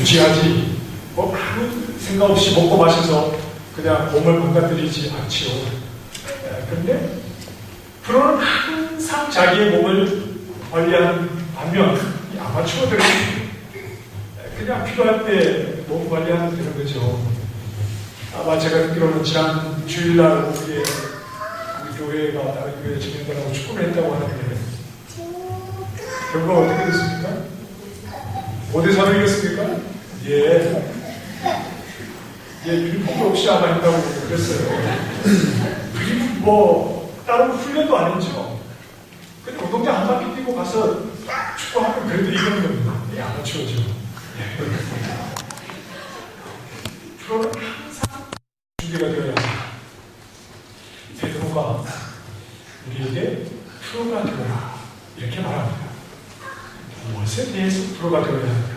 무지하지 뭐 아무 생각 없이 먹고 마셔서 그냥 몸을 망가뜨리지 않지요. 그런데 프로는 항상 자기의 몸을 관리하는 반면 이 아마추어들은 그냥 필요할 때 몸 관리하면 되는 거죠. 아마 제가 듣기로는 지난 주일날 우리 교회가 다른 교회 청년들하고 축구를 했다고 하는데 결과가 어떻게 됐습니까? 5대4로 이겼습니까? 예, 유니폼도 없이 아마 했다고 그랬어요. 뭐 다른 훈련도 안 했죠. 근데 운동장 한 바퀴 뛰고 가서 축구하면 그래도 이기는 겁니다. 이 아마추어죠. 프로는 항상 준비가 되어야 합니다. 베드로가 우리에게 프로가 되어라 이렇게 말합니다. 무엇에 대해서 프로가 되어야 합니다.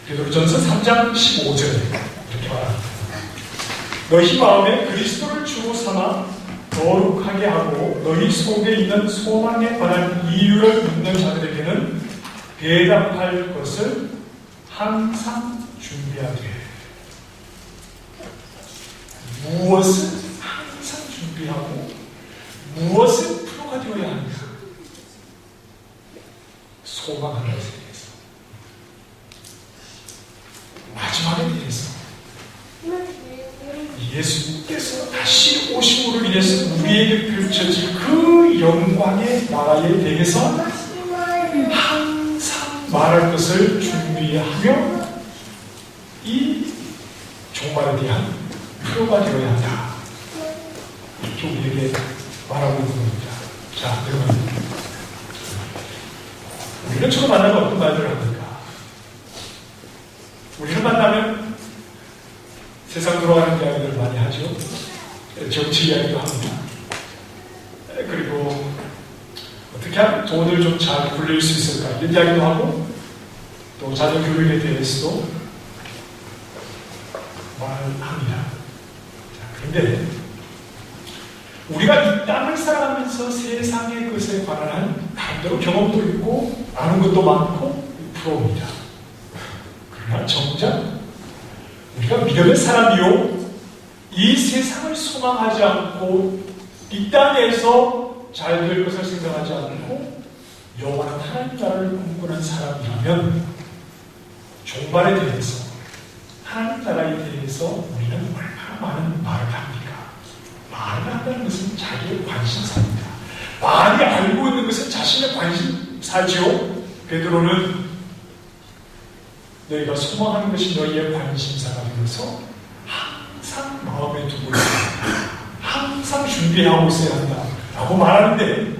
베드로전서 3장 15절에 이렇게 말합니다. 너희 마음에 그리스도를 주로 삼아 거룩하게 하고 너희 속에 있는 소망에 관한 이유를 묻는 자들에게는 대답할 것을 항상 준비하되. 무엇을 항상 준비하고 무엇을 프로가 되어야 합니까? 소망하는 것에 대해서, 마지막에 대해서, 예수님께서 다시 오심으로 인해서 우리에게 펼쳐질 그 영광의 나라에 대해서 항상 말할 것을 준비하며 이 종말에 대한 프로가 되어야 한다. 이렇게 우리에게 말하고 있는 겁니다. 자, 여러분, 우리는 주로 만나면 어떤 말들을 합니까? 우리를 만나면 세상 돌아가는 이야기들을 많이 하죠. 정치 이야기도 합니다. 그리고 어떻게 하면 돈을 좀 잘 굴릴 수 있을까 이런 이야기도 하고, 또 자녀 교육에 대해서도 말합니다. 그런데 우리가 이 땅을 살아가면서 세상의 것에 관한 나름대로 경험도 있고 아는 것도 많고 프로입니다. 그러나 정작 우리가 믿음의 사람이요 이 세상을 소망하지 않고 이 땅에서 잘 될 것을 생각하지 않고 영원한 하나님 나라를 꿈꾸는 사람이라면 종말에 대해서, 하나님 나라에 대해서 우리는 얼마나 많은 말을 합니까? 말을 한다는 것은 자기의 관심사입니다. 말이 알고 있는 것은 자신의 관심사지요. 베드로는 너희가 소망하는 것이 너희의 관심사가 되어서 항상 마음에 두고 있어야 한다. 항상 준비하고 있어야 한다. 라고 말하는데,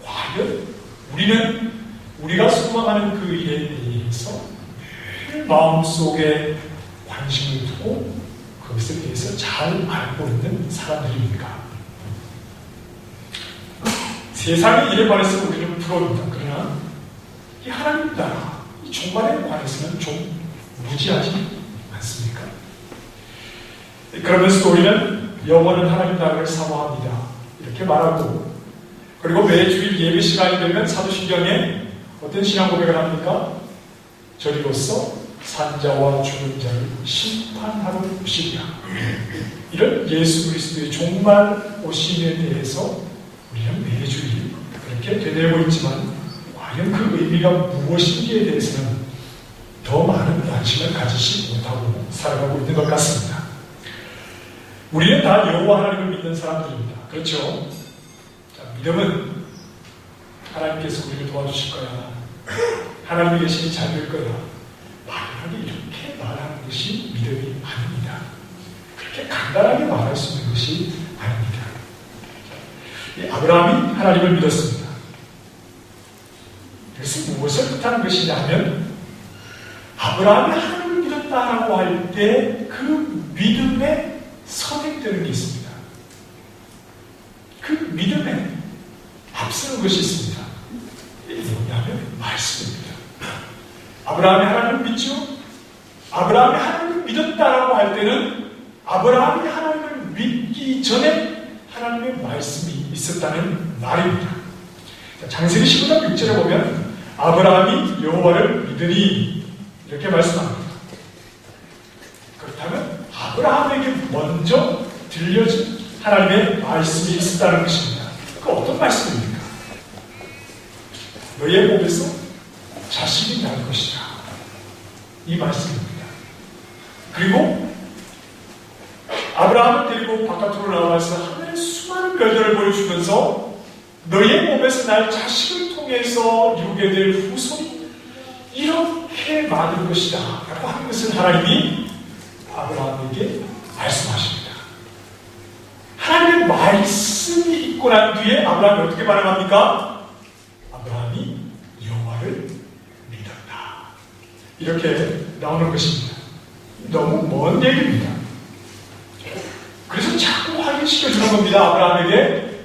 과연 우리는 우리가 소망하는 그 일에 대해서 늘 마음속에 관심을 두고 그것에 대해서 잘 알고 있는 사람들입니까? 세상의 일에 관해서 우리는 프로입니다. 그러나 이 하나님 나라, 이 종말에 관해서는 좀 무지하지 않습니까? 그러면서도 우리는 영원한 하나님 나라를 사모합니다. 이렇게 말하고, 그리고 매주일 예배 시간이 되면 사도신경에 어떤 신앙 고백을 합니까? 저리로서 산자와 죽은 자를 심판하러 오시리라. 이런 예수 그리스도의 종말 오심에 대해서 우리는 매주일 그렇게 되뇌고 있지만, 과연 그 의미가 무엇인지에 대해서는 더 많은 관심을 가지지 못하고 살아가고 있는 것 같습니다. 우리는 다 여호와 하나님을 믿는 사람들입니다. 그렇죠? 자, 믿음은 하나님께서 우리를 도와주실 거야, 하나님이 계시니 잘 될 거야, 막연하게 이렇게 말하는 것이 믿음이 아닙니다. 그렇게 간단하게 말할 수 있는 것이 아닙니다. 아브라함이 하나님을 믿었습니다. 그래서 무엇을 뜻하는 것이냐 하면, 아브라함이 하나님을 믿었다라고 할 때 그 믿음에 선택되는 게 있습니다. 그 믿음에 앞서는 것이 있습니다. 이게 뭐냐면 말씀입니다. 아브라함이 하나님을 믿죠? 아브라함이 하나님을 믿었다라고 할 때는 아브라함이 하나님을 믿기 전에 하나님의 말씀이 있었다는 말입니다. 창세기 15장 6절에 보면 아브라함이 여호와를 믿으니 이렇게 말씀합니다. 그렇다면 아브라함에게 먼저 들려진 하나님의 말씀이 있었다는 것입니다. 그 어떤 말씀입니까? 너의 몸에서 자식이 날 것이다. 이 말씀입니다. 그리고 아브라함을 데리고 바깥으로 나와서 하늘의 수많은 별들을 보여주면서 너의 몸에서 날 자식을 통해서 이루게 될 후손이 이렇게 많은 것이다 라고 하는 것은 하나님이 아브라함에게 말씀하십니다. 하나님의 말씀이 있고 난 뒤에 아브라함이 어떻게 반응합니까? 아브라함이 여호와를 믿었다. 이렇게 나오는 것입니다. 너무 먼 얘기입니다. 그래서 자꾸 확인시켜주는 겁니다. 아브라함에게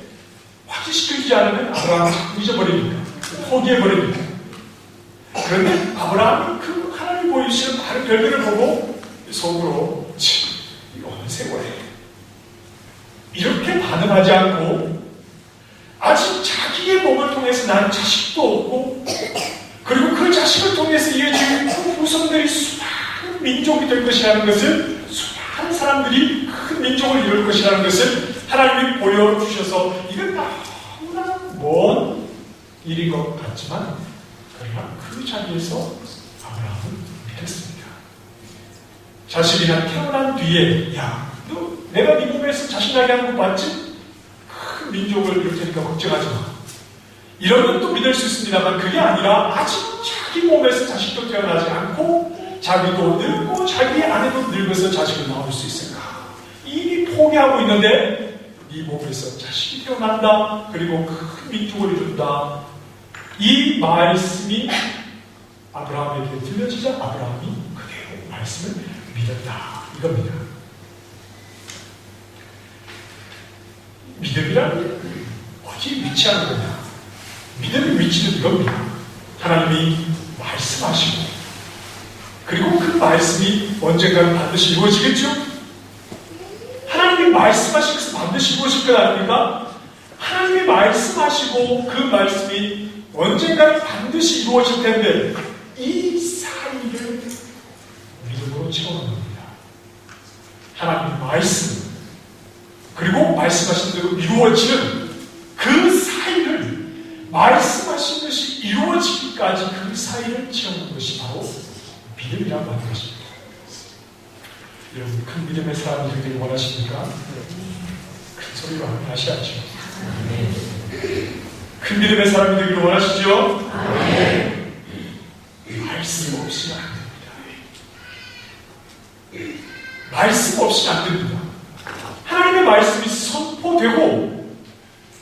확인시켜주지 않으면 아브라함은 자꾸 잊어버립니다. 포기해버립니다. 그런데 아브라함은 그 하나님이 보여주시는 많은 별들을 보고 속으로 이거 어느 세월에 이렇게 반응하지 않고 아직 자기의 몸을 통해서 나는 자식도 없고 그리고 그 자식을 통해서 이어질 그 후손들이 수많은 민족이 될 것이라는 것을 수많은 사람들이 큰 민족을 이룰 것이라는 것을 하나님이 보여주셔서 이건 너무나 먼 일인 것 같지만 그러나 그 자리에서 아브라함은 믿었습니다. 자식이 난 태어난 뒤에 야, 너 내가 네 몸에서 자식 나게 하는 거 봤지? 큰 민족을 이룰 테니까 걱정하지 마. 이런 건 또 믿을 수 있습니다만 그게 아니라 아직 자기 몸에서 자식도 태어나지 않고 자기도 늙고 자기 아내도 늙어서 자식을 낳을 수 있을까? 이미 포기하고 있는데 네 몸에서 자식이 태어난다. 그리고 큰 민족을 이룬다. 이 말씀이 아브라함에게 들려지자 아브라함이 그대로 말씀을 믿었다. 이겁니다. 믿음이란 어디 위치하는 거냐? 믿음의 위치는 이겁니다. 하나님이 말씀하시고 그리고 그 말씀이 언젠가는 반드시 이루어지겠죠? 하나님이 말씀하신 것은 반드시 이루어질 것 아닙니까? 하나님이 말씀하시고 그 말씀이 언젠가는 반드시 이루어질 텐데 이 사이를 믿음으로 채우는 겁니다. 하나님의 말씀 그리고 말씀하신 대로 이루어지는 그 사이를 말씀하신 것이 이루어지기까지 그 사이를 채우는 것이 바로 믿음이라고 하는 것입니다. 여러분 큰 믿음의 사람이 되기를 원하십니까? 큰 소리로 하면 하셔야죠. 큰 믿음의 사람이 되기를 원하시죠? 말씀 없이는 안 됩니다. 말씀 없이는 안 됩니다. 하나님의 말씀이 선포되고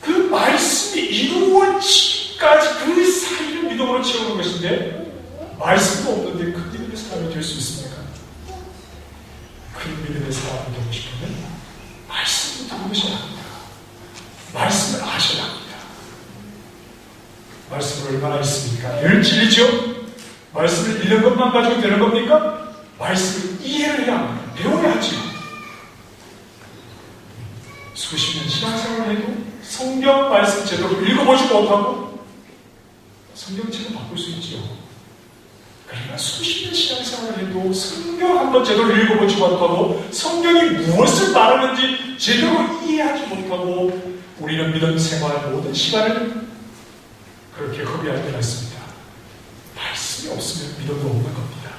그 말씀이 이루어지기까지 그 사이를 믿음으로 채우는 것인데 말씀도 없는데 큰 믿음의 사람이 될 수 있습니까? 큰 믿음의 사람이 되고 싶으면 말씀을 들으셔야 합니다. 말씀을 아셔야 합니다. 말씀을 얼마나 있습니까? 늘 진리죠? 말씀을 읽는 것만 가지고 되는 겁니까? 말씀을 이해를 해야 합니다. 배워야 하죠. 수십 년 신앙생활을 해도 성경 말씀 제대로 읽어보지 못하고 성경책을 바꿀 수 있죠. 그러나 수십 년 신앙생활을 해도 성경 한번 제대로 읽어보지 못하고 성경이 무엇을 말하는지 제대로 이해하지 못하고 우리는 믿음 생활 모든 시간을 그렇게 허비할 때가 있습니다. 말씀이 없으면 믿음도 없는 겁니다.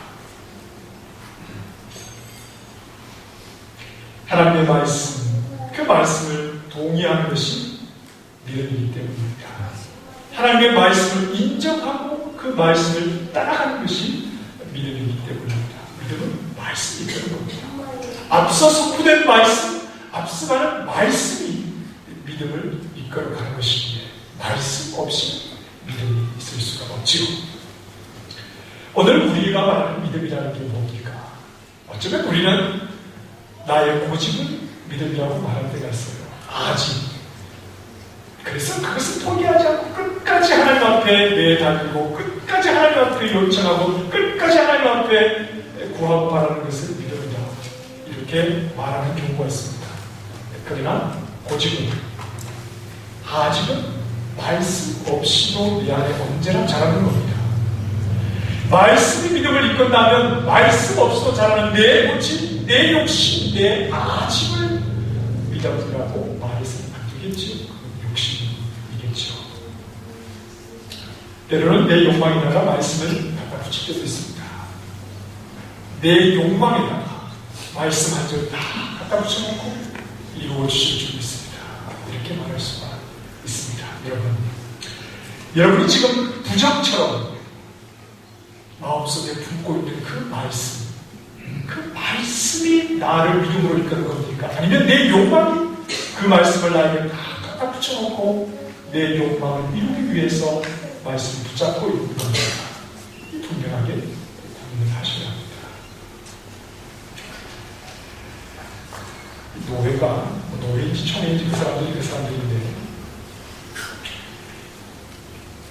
하나님의 말씀, 그 말씀을 동의하는 것이 믿음이기 때문입니다. 하나님의 말씀을 인정하고 그 말씀을 따라가는 것이 믿음이기 때문입니다. 믿음은 말씀이 되는 겁니다. 앞서 선포된 말씀, 앞서가는 말씀이 믿음을 이끌어가는 것이기에 말씀 없이 믿음이 있을 수가 없지요. 오늘 우리가 말하는 믿음이라는 게 뭡니까? 어쩌면 우리는 나의 고집을 믿음이라고 말할 때가 있어요. 아직. 그래서 그것을 포기하지 않고 끝까지 하나님 앞에 내달리고 끝까지 하나님 앞에 요청하고 끝까지 하나님 앞에 구하고 바라는 것을 믿음이다. 이렇게 말하는 경우가 있습니다. 그러나 고집은 아직은 말씀 없이도 내 안에 언제나 자라는 겁니다. 말씀이 믿음을 이끈다면 말씀 없이도 자라는 내 고집, 내 욕심, 내 아침을 믿음이라고 말해서 안 되겠지요. 그 욕심이겠죠. 때로는 내 욕망에다가 말씀을 갖다 붙일 때도 있습니다. 내 욕망에다가 말씀 한 절 다 갖다 붙여놓고 이루어 주실 줄 믿습니다. 이렇게 말할 수가 있습니다. 여러분이 지금 부정처럼 마음속에 품고 있는 그 말씀이 나를 믿음으로 이끄는 겁니까? 아니면 내 욕망이 그 말씀을 나에게 다 갖다 붙여놓고 내 욕망을 이루기 위해서 말씀을 붙잡고 있는 겁니까? 분명하게 고민을 하셔야 합니다. 노예인지 총회인지 그 사람들인데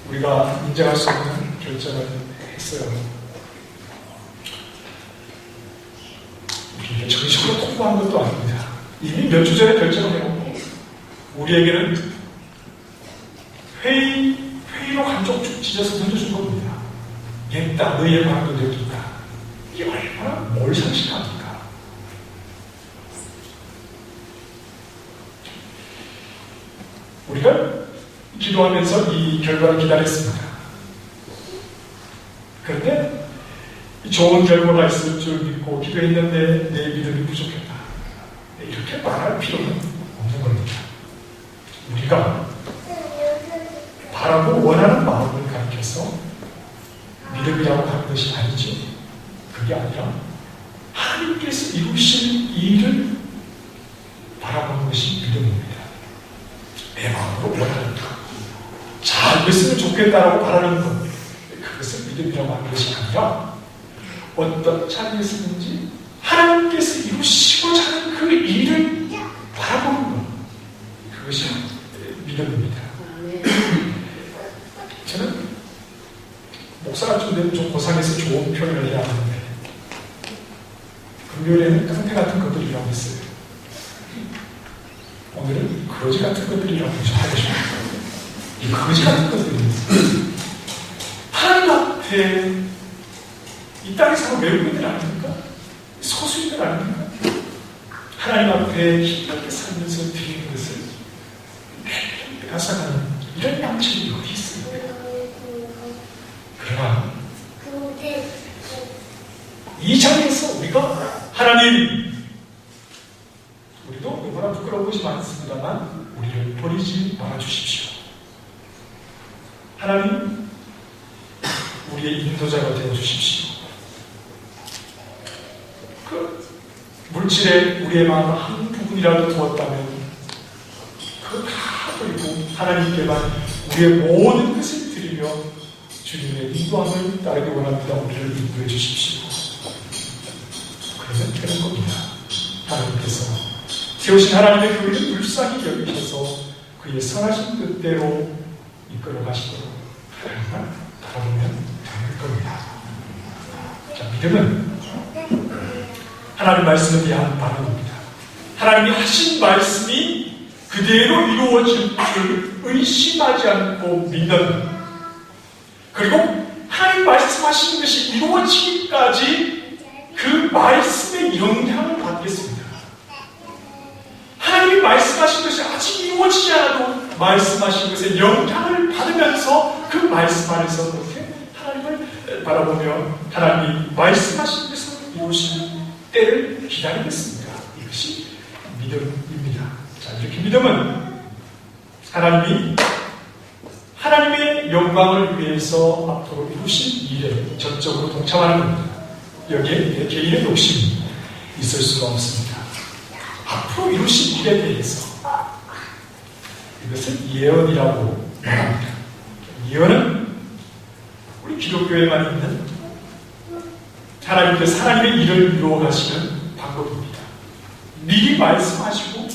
우리가 인정할 수 없는 결정을 했어요. 우리가 정식으로 통보한 것도 아닙니다. 이미 몇 주 전에 결정을 해놓고 우리에게는 회의로 한쪽 쭉 찢어서 던져준 겁니다. 얘다 너희의 마음도 내준다. 이게 얼마나 뭘 상식합니까? 우리가 기도하면서 이 결과를 기다렸습니다. 그런데 좋은 결과가 있을 줄 믿고 기도했는데 내 믿음이 부족했다. 이렇게 말할 필요는 없는 겁니다. 우리가 바라고 원하는 마음을 가리켜서 믿음이라고 하는 것이 아니지. 그게 아니라 하나님께서 이루신 일을 바라보는 것이 믿음입니다. 내 마음으로 원하는 것. 잘 됐으면 좋겠다라고 바라는 것. 그것을 믿음이라고 하는 것이 아니라 어떤 자리에서든지 하나님께서 이루시고자 하는 그 일을 바라보는 것. 그것이 믿음입니다. 저는 목사가 좀 되면 좀 고상해서 좋은 표현을 해야 하는데 금요일에는 깡패 같은 것들이라고 했어요. 오늘은 거지 같은 것들이라고 하고 싶어요. 이 거지 같은 것들입니다. 하나님 앞에 이 땅에 사는 외국인들 아닙니까? 소수인들 아닙니까? 하나님 앞에 힘들게 살면서 드리는 것을 매일 뺏어가는 이런 양심이 어디 있습니까? 그러나 이 자리에서 우리가 하나님, 우리도 너무나 부끄러운 것이 많습니다만 우리를 버리지 말아주십시오. 하나님, 우리의 인도자가 되어주십시오. 그 물질에 우리의 마음 한 부분이라도 두었다면 그거 다 버리고 하나님께만 우리의 모든 것을 드리며 주님의 인도함을 따르기 원합니다. 우리를 인도해 주십시오. 그러면 되는 겁니다. 하나님께서 세우신 하나님의 교회를 불쌍히 여기셔서 그의 선하신 뜻대로 이끌어 가시도록 하나님만 바라보면 되는 겁니다. 자, 믿음은 하나님 말씀에 대한 반응입니다. 하나님이 하신 말씀이 그대로 이루어질 줄 의심하지 않고 믿는, 그리고 하나님 말씀하신 것이 이루어지기까지 그 말씀의 영향을 받겠습니다. 하나님이 말씀하신 것이 아직 이루어지지 않아도 말씀하신 것에 영향을 받으면서 그 말씀 안에서 그렇게 하나님을 바라보며 하나님이 말씀하신 것을 이루신 때를 기다리겠습니다. 이것이 믿음입니다. 자, 이렇게 믿음은 하나님이 하나님의 영광을 위해서 앞으로 이루신 일에 전적으로 동참하는 겁니다. 여기에 내 개인의 욕심이 있을 수가 없습니다. 앞으로 이루신 일에 대해서 이것을 예언이라고 말합니다. 예언은 우리 기독교에만 있는 하나님께서 하나님의 일을 이루어 가시는 방법입니다. 미리 말씀하시고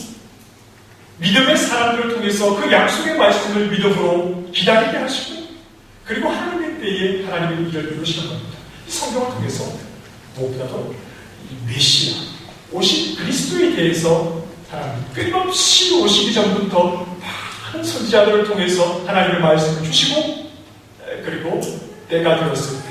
믿음의 사람들을 통해서 그 약속의 말씀을 믿음으로 기다리게 하시고 그리고 하나님의 때에 하나님의 일을 이루시는 겁니다. 이 성경을 통해서 무엇보다도 이 메시아 오신 그리스도에 대해서 하나님 끊임없이 오시기 전부터 많은 선지자들을 통해서 하나님의 말씀을 주시고 그리고 때가 되었을 때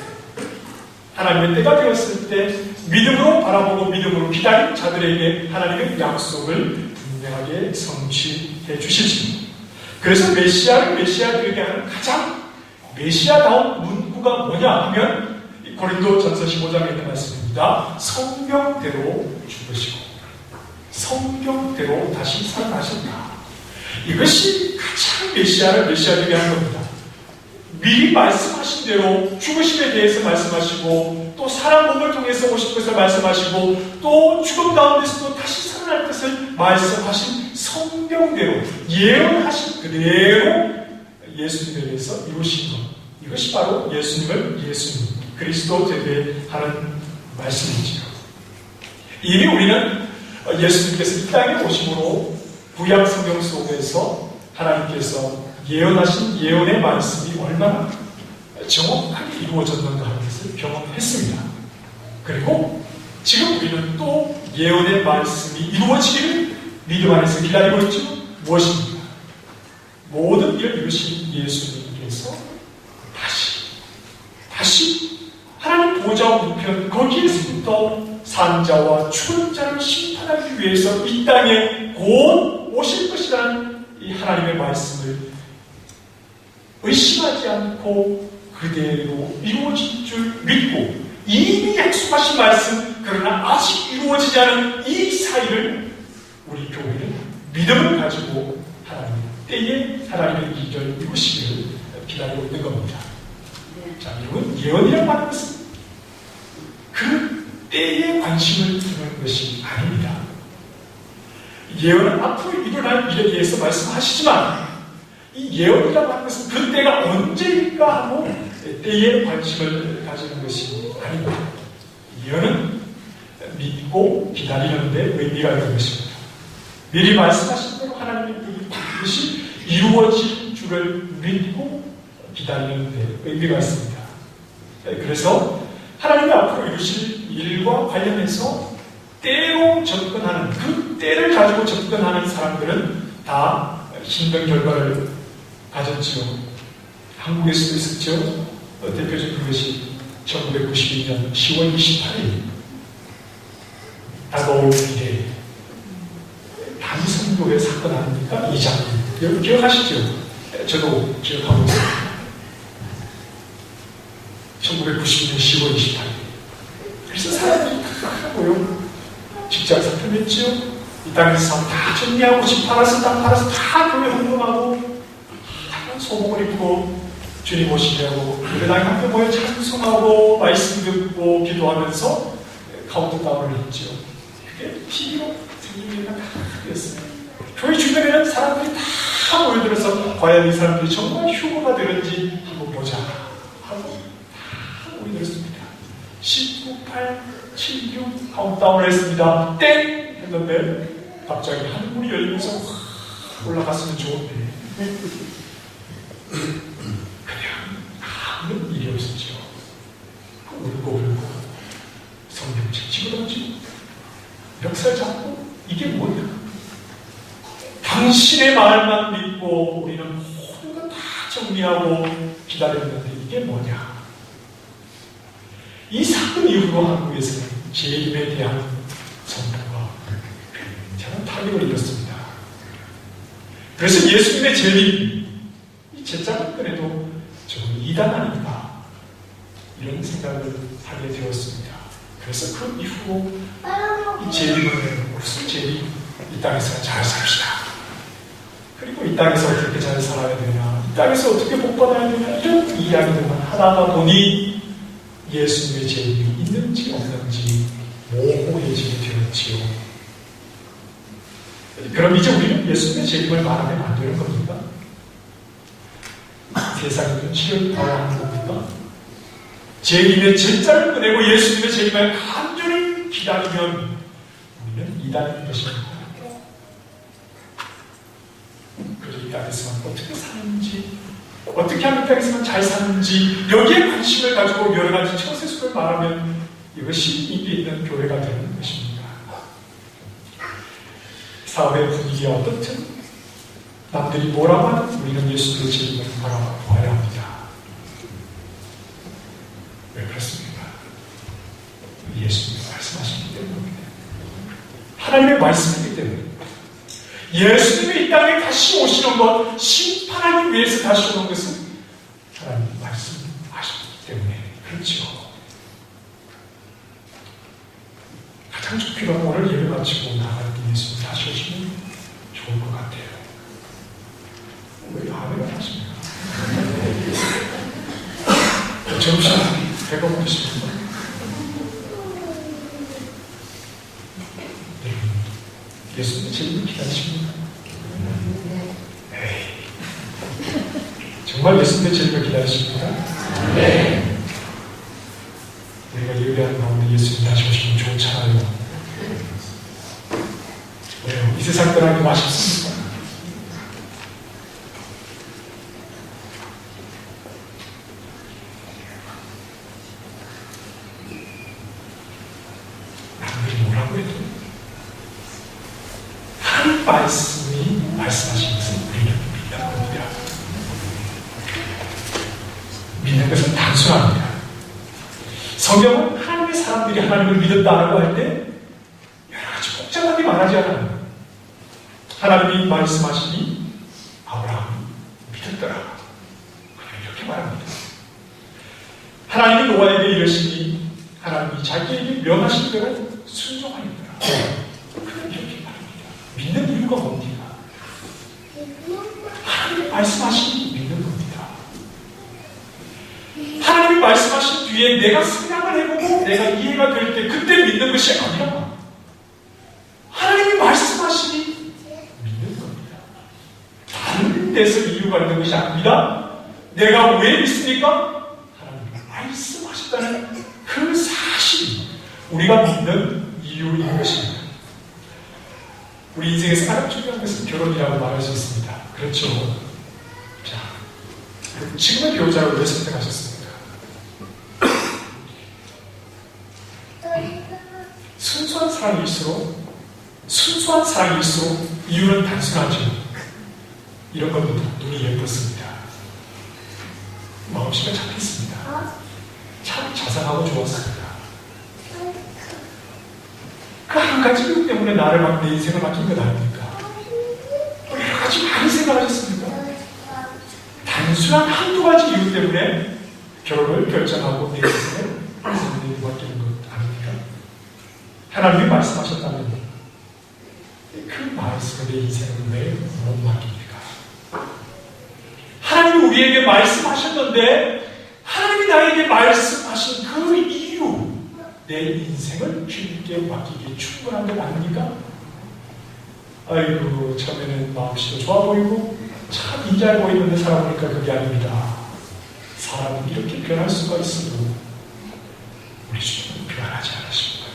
하나님의 때가 되었을 때 믿음으로 바라보고 믿음으로 기다린 자들에게 하나님의 약속을 분명하게 성취해 주시지. 그래서 메시아들에게 하는 가장 메시아다운 문구가 뭐냐 하면 고린도 전서 15장에 있는 말씀입니다. 성경대로 죽으시고 성경대로 다시 살아나신다. 이것이 가장 메시아되게 하는 겁니다. 미리 말씀하신 대로 죽으심에 대해서 말씀하시고 또 사람 몸을 통해서 오실 것을 말씀하시고 또 죽음 가운데서도 다시 살아날 것을 말씀하신 성경대로 예언하신 그대로 예수님에 대해서 이루신 것, 이것이 바로 예수님 그리스도 제대하는 말씀이지요. 이미 우리는 예수님께서 이 땅에 오심으로 구약 성경 속에서 하나님께서 예언하신 예언의 말씀이 얼마나 정확하게 이루어졌는가 하는 것을 경험했습니다. 그리고 지금 우리는 또 예언의 말씀이 이루어지기를 믿음 안에서 기다리고 있죠. 무엇입니까? 모든 일을 이루신 예수님께서 다시 하나님 보좌 우편 거기에서부터 산자와 죽은 자를 심판하기 위해서 이 땅에 곧 오실 것이라는 이 하나님의 말씀을 의심하지 않고 그대로 이루어질 줄 믿고 이미 약속하신 말씀 그러나 아직 이루어지지 않은 이 사이를 우리 교회는 믿음을 가지고 하나님 때에 하나님의 일을 이루시기를 기다리고 있는 겁니다. 자, 여러분 예언이라고 하는 것은 그 때에 관심을 두는 것이 아닙니다. 예언은 앞으로 일어날 일에 대해서 말씀하시지만 이 예언이라고 하는 것은 그 때가 언제일까 하고 때에 관심을 가지는 것이 아닙니다. 예언은 믿고 기다리는 데 의미가 있는 것입니다. 미리 말씀하신 대로 하나님의 뜻이 이루어질 줄을 믿고 기다리는 데 의미가 있습니다. 그래서 하나님이 앞으로 이루실 일과 관련해서 때로 접근하는 그 때를 가지고 접근하는 사람들은 다 힘든 결과를 가졌지요. 한국에서도 있었죠. 대표적인 것이 1992년 10월 28일 다가올 미래 단성교회 사건 아닙니까? 이장님 여러분 기억하시죠? 저도 기억하고 있습니다. 1990년 10월 28일 그래서 사람들이 다 모여 직장 사표냈지요. 이 땅에서 다 정리하고 집 팔아서 땅 팔아서 다 교회 헌금하고 다 소복을 입고 주님 오시려고 예배당에 함께 모여 찬송하고 말씀 듣고 기도하면서 카운트다운을 했지요. 그게 TV로 생긴 일가 다 됐어요. 교회 주변에는 사람들이 다 모여들어서 과연 이 사람들이 정말 휴거가 되는지 한번 보자 하고 다 모여들었습니다. 19,8,7,6 카운트다운을 했습니다. 땡! 했는데 갑자기 하늘문이 열리면서 확 올라갔으면 좋은데 그냥 아무 일이 없었죠. 울고 성경책 집어던지고 멱살 잡고 이게 뭐냐? 당신의 말만 믿고 우리는 모든 것 다 정리하고 기다렸는데 이게 뭐냐? 이 사건 이후로 한국에서는 재림에 대한 선포가 굉장한 타격을 입었습니다. 그래서 예수님의 재림, 이 제자만 꺼내도 저건 이단 아닌가 이런 생각을 하게 되었습니다. 그래서 그 이후로 이 재림은 무슨 재림? 이 땅에서 잘 삽시다. 그리고 이 땅에서 어떻게 잘 살아야 되냐, 이 땅에서 어떻게 복받아야 되냐 이런 이야기들만 하다가 보니 예수님의 재림이 있는지 없는지 모호해지게 되었지요. 그럼 이제 우리는 예수님의 재림을 말하면 안 되는 겁니까? 세상의 눈치를 봐야 하는 겁니까? 재림의 제자를 꺼내고 예수님의 재림을 간절히 기다리면 우리는 이단인 것입니다. 그래서 이 땅에서만 어떻게 사는지, 어떻게 하면 이 땅에서만 잘 사는지 여기에 관심을 가지고 여러 가지 처세술을 말하면 이것이 인기 있는 교회가 되는 것입니다. 사회의 분위기가 어떻든 남들이 뭐라고 하든 우리는 예수님의 재림을 바라봐야 합니다. 왜 그렇습니까? 하나님의 말씀이기 때문에 예수님이 이 땅에 다시 오시는 것, 심판하기 위해서 다시 오는 것은 하나님의 말씀하셨기 때문에 그렇죠. 가장 필요한 오늘 예배 마치고 나갈 때 예수님 다시 오시면 좋을 것 같아요. 왜 아멘을 하십니까? 점심 배가 고프십니까? 네. 예수님의 재림을 기다리십니까? 에이. 정말 예수님의 재림을 기다리십니까? 네. 우리가 예배하는 가운데 예수님 다시 오시면 좋잖아요. 네. 이 세상 떠나기 아쉽습니까? 말씀이 말씀하신 것은 우리는 믿는 겁니다. 믿는 것은 단순합니다. 성경은 하나님의 사람들이 하나님을 믿었다라고 할 때 여러 가지 복잡하게 말하지 않아요. 하나님이 말씀하시니 아브라함이 믿었더라. 이렇게 말합니다. 하나님이 노아에게 이르시니 하나님이 자기에게 명하신 대로 순종하였더라. 믿는 이유가 뭡니까? 하나님이 말씀하신 믿는 겁니다. 하나님이 말씀하신 뒤에 내가 생각을 해보고 내가 이해가 될 때 그때 믿는 것이 아니라 하나님이 말씀하시니 믿는 겁니다. 다른 데서 이유가 있는 것이 아닙니다. 내가 왜 믿습니까? 하나님이 말씀하셨다는 그 사실이 우리가 믿는 이유인 것입니다. 우리 인생에서 가장 중요한 것은 결혼이라고 말할 수 있습니다. 그렇죠. 자, 지금의 배우자를 왜 선택하셨습니까? 순수한 사랑일수록 이유는 단순하죠. 이런 겁니다. 눈이 예뻤습니다. 마음씨가 착했습니다. 참 자상하고 좋았습니다. 그 한 가지 이유 때문에 나를 막 내 인생을 맡긴 것 아닙니까? 여러 가지 많이 생각하셨습니까? 단순한 한두 가지 이유 때문에 결혼을 결정하고 내 인생을 맡기는 것 아닙니까? 하나님이 말씀하셨다면 그 말씀에 내 인생을 왜 못 맡깁니까? 하나님이 우리에게 말씀하셨는데 하나님이 나에게 말씀하신 그 이유 내 인생을 주님께 맡기기에 충분한 것 아닙니까? 아이고 처음에는 마음씨도 좋아 보이고 참 인자해 보이는데 살아보니까 그게 아닙니다. 사람은 이렇게 변할 수가 있어도 우리 주님은 변하지 않으십니다.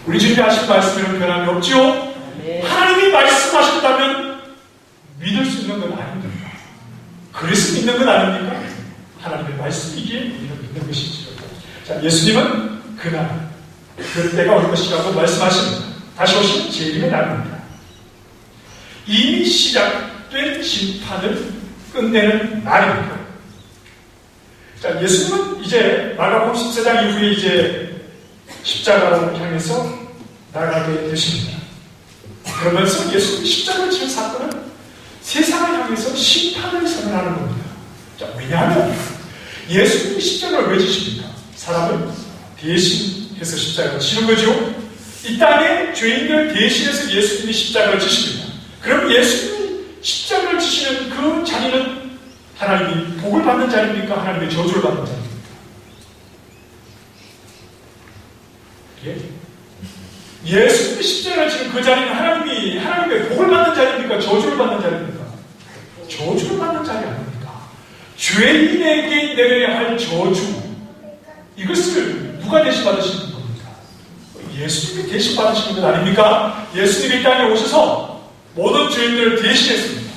우리 주님이 하신 말씀에는 변함이 없지요? 네. 하나님이 말씀하셨다면 믿을 수 있는 건 아닙니다. 그래서 믿는 건 아닙니까? 하나님의 말씀이기에 우리는 믿는 것이지요. 자, 예수님은 그날, 그때가 올 것이라고 말씀하십니다. 다시 오신 재림의 날입니다. 이미 시작된 심판을 끝내는 날입니다. 자, 예수님은 이제 마가복음 14장 이후에 이제 십자가를 향해서 나가게 되십니다. 그러면서 예수님이 십자가를 지은 사건은 세상을 향해서 심판을 선언하는 겁니다. 자, 왜냐하면 예수님이 십자가를 왜 지십니까? 사람을 대신해서 십자가를 지는 거죠. 이 땅에 죄인을 대신해서 예수님이 십자가를 지십니다. 그럼 예수님이 십자가를 지시는 그 자리는 하나님이 복을 받는 자리입니까? 하나님의 저주를 받는 자리입니까? 예? 예수님이 십자가를 지는 그 자리는 하나님의 복을 받는 자리입니까? 저주를 받는 자리입니까? 저주를 받는 자리 아닙니까? 죄인에게 내려야 할 저주, 이것을 누가 대신 받으시는 겁니까? 예수님이 대신 받으시는 것 아닙니까? 예수님이 이 땅에 오셔서 모든 죄인들을 대신했습니다.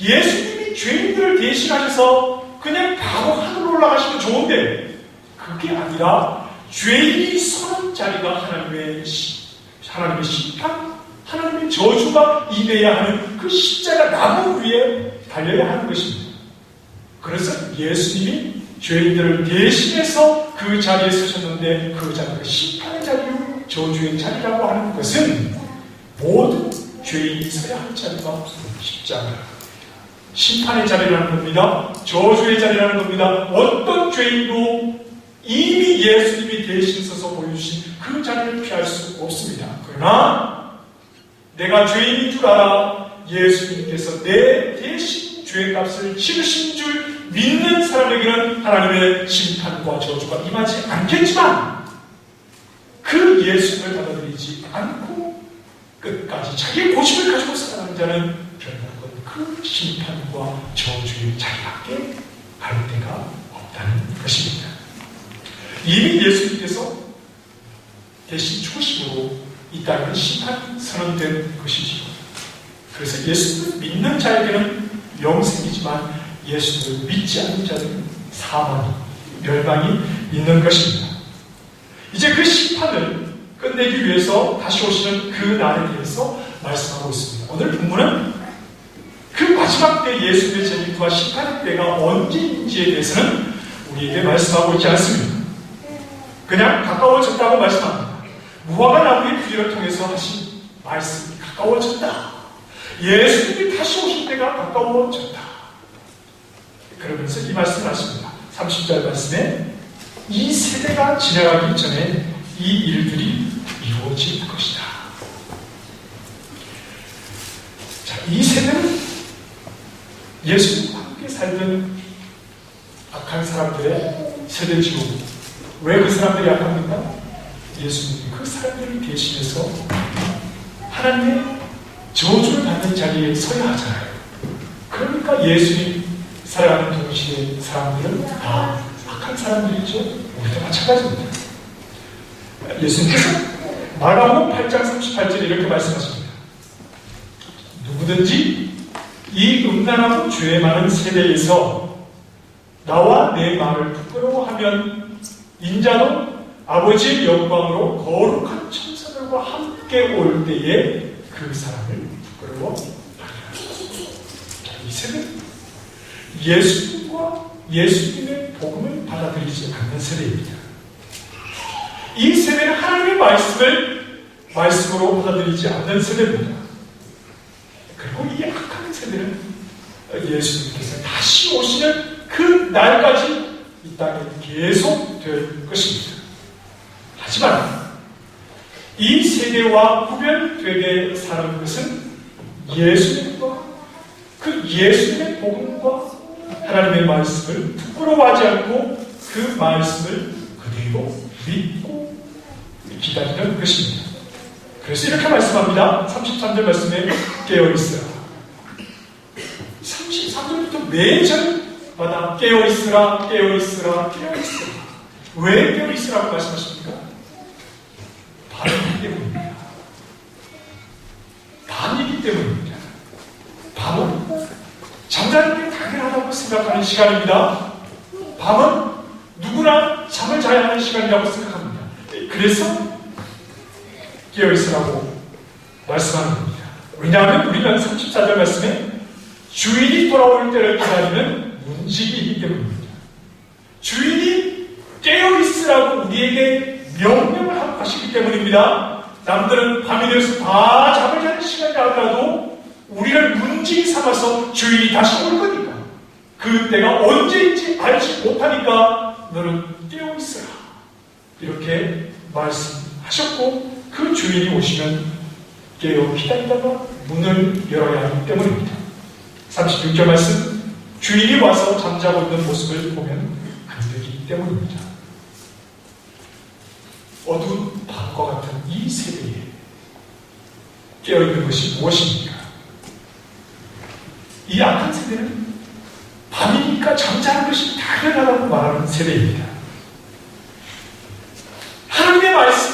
예수님이 죄인들을 대신하셔서 그냥 바로 하늘로 올라가시면 좋은데 그게 아니라 죄인이 서는 자리가 하나님의 심판, 하나님의 저주가 임해야 하는 그 십자가 나무 위에 달려야 하는 것입니다. 그래서 예수님이 죄인들을 대신해서 그 자리에 서셨는데 그 자리가 심판의 자리요 저주의 자리라고 하는 것은 모든 죄인이 서야 할 자리가 십자가, 심판의 자리라는 겁니다. 저주의 자리라는 겁니다. 어떤 죄인도 이미 예수님이 대신 서서 보여주신 그 자리를 피할 수 없습니다. 그러나 내가 죄인인 줄 알아 예수님께서 내 대신 죄값을 치르신 줄 믿는 사람에게는 하나님의 심판과 저주가 임하지 않겠지만, 그 예수님을 받아들이지 않고 끝까지 자기의 고집을 가지고 살아가는 자는 결국은 그 심판과 저주의 자리밖에 갈 데가 없다는 것입니다. 이미 예수님께서 대신 죽으심으로 이 땅에 심판 선언된 것이지요. 그래서 예수님을 믿는 자에게는 영생이지만 예수님을 믿지 않는 자들은 사망이, 멸망이 있는 것입니다. 이제 그 심판을 끝내기 위해서 다시 오시는 그 날에 대해서 말씀하고 있습니다. 오늘 본문은 그 마지막 때 예수님의 재림과 심판의 때가 언제인지에 대해서는 우리에게 말씀하고 있지 않습니다. 그냥 가까워졌다고 말씀합니다. 무화과 나무의 부지를 통해서 하신 말씀이 가까워졌다. 예수님이 다시 오실 때가 가까워졌다. 그러면서 이 말씀을 하십니다. 30절 말씀에 이 세대가 지나가기 전에 이 일들이 이루어질 것이다. 자, 이 세대는 예수님과 함께 살던 악한 사람들의 세대지요. 왜 그 사람들이 악합니까? 예수님이 그 사람들을 대신해서 하나님의 저주를 받는 자리에 서야 하잖아요. 그러니까 예수님 살아가는 동시에 사람들은 다 악한 사람들이죠. 우리도 마찬가지입니다. 예수님께서 마가복음 8장 38절에 이렇게 말씀하십니다. 누구든지 이 음란하고 죄 많은 세대에서 나와 내 말을 부끄러워하면 인자도 아버지의 영광으로 거룩한 천사들과 함께 올 때에 그 사람을 부끄러워하리라. 이 세대는 예수님과 예수님의 복음을 받아들이지 않는 세대입니다. 이 세대는 하나님의 말씀을 말씀으로 받아들이지 않는 세대입니다. 그리고 이 악한 세대는 예수님께서 다시 오시는 그 날까지 이 땅에 계속 될 것입니다. 하지만 이 세대와 구별되게 사는 것은 예수님과 그 예수님의 복음과 하나님의 말씀을 부끄러워하지 않고 그 말씀을 그대로 믿고 기다리는 것입니다. 그래서 이렇게 말씀합니다. 33절 말씀에 깨어있으라. 33절부터 매절마다 깨어있으라, 깨어있으라, 깨어있으라. 왜 깨어있으라고 말씀하십니까? 밤이기 때문입니다. 밤이기 때문입니다. 밤은 잠자는 게 당연하다고 생각하는 시간입니다. 밤은 누구나 잠을 자야 하는 시간이라고 생각합니다. 그래서 깨어있으라고 말씀하는 겁니다. 왜냐하면 우리는 34절 말씀에 주인이 돌아올 때를 기다리는 문지기이기 때문입니다. 주인이 깨어있으라고 우리에게 명령을 하시기 때문입니다. 남들은 밤이 되어서 다 잠을 자는 시간이 하더라도 우리를 문지기 삼아서 주인이 다시 올 거니까, 그때가 언제인지 알지 못하니까 너는 깨어있으라 이렇게 말씀하셨고, 그 주인이 오시면 깨어 기다리다가 문을 열어야 하기 때문입니다. 36절 말씀, 주인이 와서 잠자고 있는 모습을 보면 안 되기 때문입니다. 어두운 밤과 같은 이 세대에 깨어있는 것이 무엇입니까? 이 악한 세대는 밤이니까 잠자는 것이 당연하다고 말하는 세대입니다.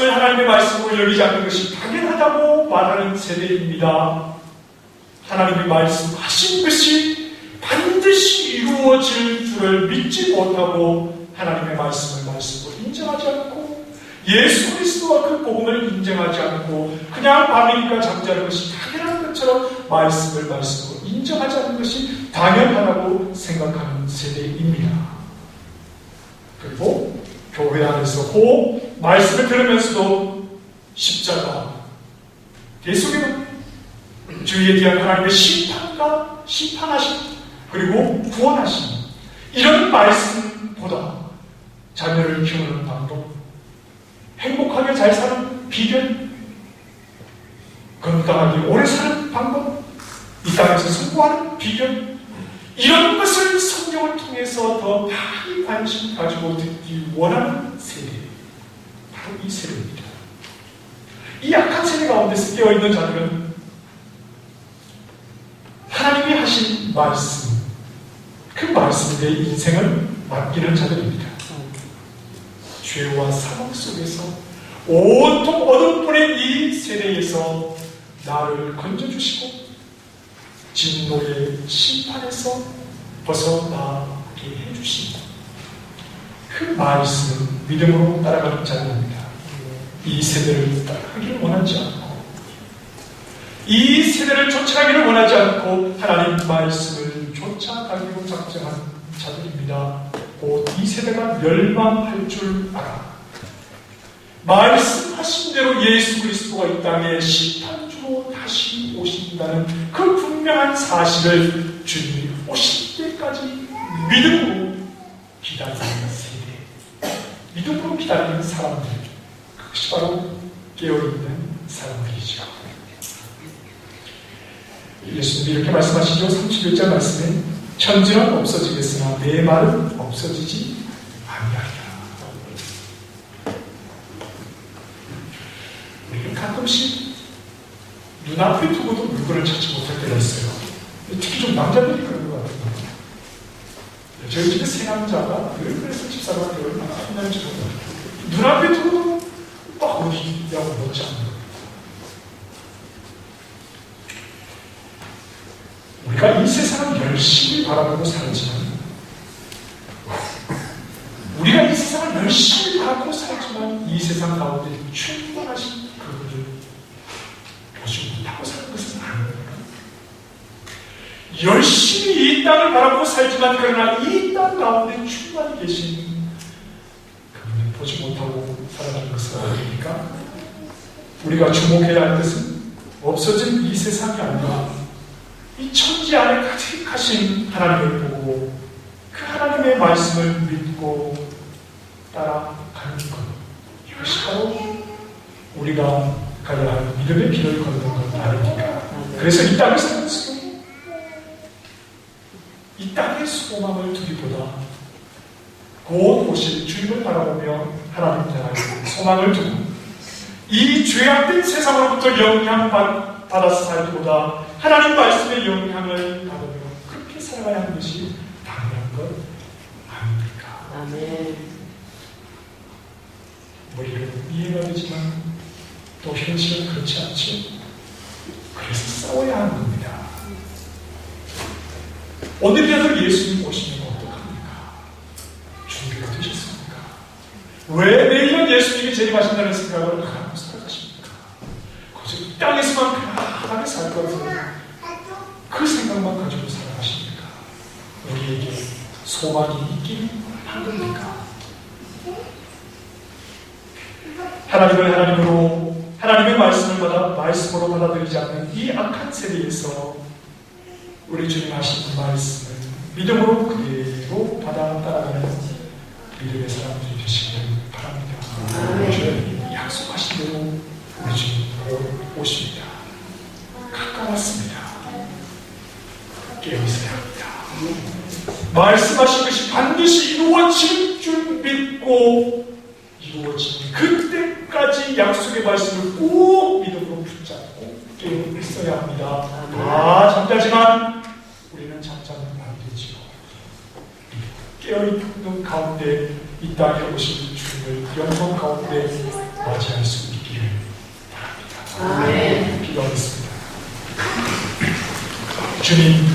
하나님의 말씀으로 열리지 않는 것이 당연하다고 말하는 세대입니다. 하나님의 말씀하신 것이 반드시 이루어질 줄을 믿지 못하고 하나님의 말씀을 말씀으로 인정하지 않고 예수 그리스도와 그 복음을 인정하지 않고 그냥 밤이니까 잠자는 것이 당연한 것처럼 말씀을 말씀으로 인정하지 않는 것이 당연하다고 생각하는 세대입니다. 그리고 교회 안에서 말씀을 들으면서도 십자가, 계속해서 주위에 대한 하나님의 심판하심, 그리고 구원하심, 이런 말씀보다 자녀를 키우는 방법, 행복하게 잘 사는 비결, 건강하게 오래 사는 방법, 이 땅에서 성공하는 비결, 이런 것을 성경을 통해서 더 많이 관심 가지고 듣기 원하는 세대, 바로 이 세대입니다. 이 약한 세대 가운데서 깨어있는 자들은 하나님이 하신 말씀, 그 말씀에 인생을 맡기는 자들입니다. 죄와 사망 속에서 온통 어둠뿐인 이 세대에서 나를 건져주시고 진노의 심판에서 벗어나게 해주신 그 말씀을 믿음으로 따라가는 자들입니다. 이 세대를 따라가기를 원하지 않고, 이 세대를 쫓아가기를 원하지 않고 하나님 말씀을 쫓아가기로 작정한 자들입니다. 곧 이 세대가 멸망할 줄 알아 말씀하신 대로 예수 그리스도가 이 땅에 심판주로 다시 오신다는 그 분명한 사실을 주님이 오실 때까지 믿음으로 기다리는 세대, 믿음으로 기다리는 사람들, 그것이 바로 깨어있는 사람들이죠. 예수님이 이렇게 말씀하시죠. 31절 말씀에 천지는 없어지겠으나 내 말은 없어지지 아니하리라. 우리는 가끔씩 눈앞에 두고도 물건을 찾지 못할 때가 있어요. 특히 좀 남자들이 그런 것 같아요. 저희 집에 세 남자가 늘 그래서 집사가 얼마나 힘든지 몰라요. 눈앞에 두고도 막 어디냐고 묻지 않는 거예요. 우리가 이 세상을 열심히 바라보고 살지만, 이 세상 가운데 충만하신 그분을 보지 못하고 사는 것은 아닙니다. 열심히 이 땅을 바라보고 살지만, 그러나 이 땅 가운데 충만히 계신 그분을 보지 못하고 살아가는 것은 아닙니까? 우리가 주목해야 할 것은 없어진 이 세상이 아니라 이 천지 안에 가득하신 하나님을 보고 그 하나님의 말씀을 믿고 따라가는 것, 이것이 바로 우리가 가야 할 믿음의 길을 걷는 것 아닙니까? 그래서 이 땅을 살면서 이 땅의 소망을 두기보다 곧 오실 주님을 바라보며 하나님 향하여 소망을 두고 이 죄악된 세상으로부터 영향받아서 살기보다 하나님 말씀의 영향을 받으며 그렇게 살아가야 하는 것이 당연한 것 아닙니까? 아멘. 머리로는 이해가 되지만 또 현실은 그렇지 않지. 그래서 싸워야 하는 겁니다. 오늘이라도 예수님 오시면 어떡합니까? 준비가 되셨습니까? 왜 매일은 예수님이 재림하신다는 생각을 하고 살아가십니까? 그저 이 땅에서만 편안하게 살 것을 그 생각만 가지고 살아가십니까? 우리에게 소망이 있기는 한 겁니까? 하나님을 하나님으로, 하나님의 말씀으로 받아들이지 않는 이 악한 세대에서 우리 주님 하신 말씀을 믿음으로 그대로 받아 따라가는 믿음의 사람들이 되시길 바랍니다. 주님 약속하신 대로 우리 주님 오십니다. 가까웠습니다. 깨어있어야 합니다. 말씀하신 것이 반드시 이루어질 줄 믿고 이루어지는 그때까지 약속의 말씀을 꼭 믿음으로 붙잡고 깨어 있어야 합니다. 잠자지만 우리는 잠자면 안 되지요. 깨어있는 가운데 이 땅에 오신 주님을 영성 가운데 맞이할 수 있기를 바랍니다. 아멘. 기도하겠습니다. 주님,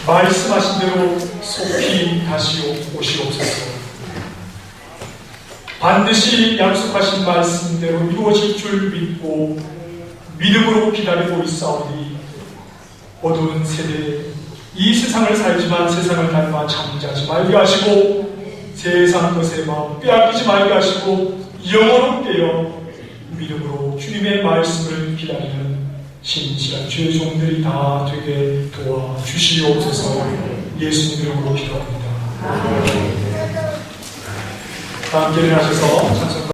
말씀하신 대로 속히 다시 오시옵소서. 반드시 약속하신 말씀대로 이루어질 줄 믿고 믿음으로 기다리고 있사오니 어두운 세대, 이 세상을 살지만 세상을 닮아 잠자지 말게 하시고 세상 것에 마음 빼앗기지 말게 하시고 영원히 깨어 믿음으로 주님의 말씀을 기다리는 신실한 주의 종들이 다 되게 도와주시옵소서. 예수님 이름으로 기도합니다. 다 함께 일어나셔서 찬송